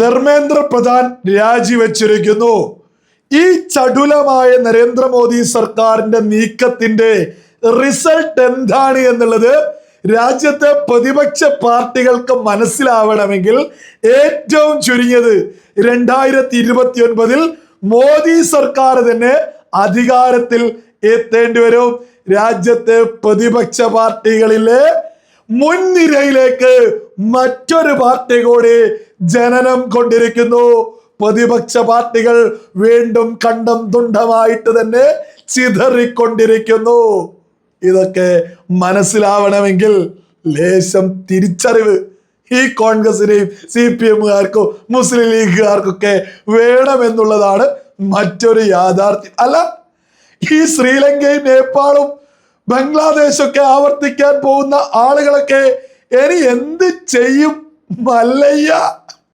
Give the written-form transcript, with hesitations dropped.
ധർമ്മേന്ദ്ര പ്രധാൻ രാജിവെച്ചിരിക്കുന്നു. ഈ ചടുലമായ നരേന്ദ്രമോദി സർക്കാരിന്റെ നീക്കത്തിന്റെ റിസൾട്ട് എന്താണ് എന്നുള്ളത് രാജ്യത്തെ പ്രതിപക്ഷ പാർട്ടികൾക്ക് മനസ്സിലാവണമെങ്കിൽ ഏറ്റവും ചുരുങ്ങിയത് 2029 മോദി സർക്കാർ തന്നെ അധികാരത്തിൽ എത്തേണ്ടി വരും. രാജ്യത്തെ പ്രതിപക്ഷ പാർട്ടികളിലെ മുൻനിരയിലേക്ക് മറ്റൊരു പാർട്ടി കൂടി ജനനം കൊണ്ടിരിക്കുന്നു. പ്രതിപക്ഷ പാർട്ടികൾ വീണ്ടും കണ്ടം തുണ്ടമായിട്ട് തന്നെ ചിതറിക്കൊണ്ടിരിക്കുന്നു. ഇതൊക്കെ മനസ്സിലാവണമെങ്കിൽ ലേശം തിരിച്ചറിവ് ഈ കോൺഗ്രസിനെയും CPM-കാർക്കും മുസ്ലിം ലീഗുകാർക്കൊക്കെ വേണമെന്നുള്ളതാണ് മറ്റൊരു യാഥാർത്ഥ്യം. അല്ല, ഈ ശ്രീലങ്കയും നേപ്പാളും ബംഗ്ലാദേശൊക്കെ ആവർത്തിക്കാൻ പോകുന്ന ആളുകളൊക്കെ ഇനി എന്ത് ചെയ്യും മല്ലയ്യ?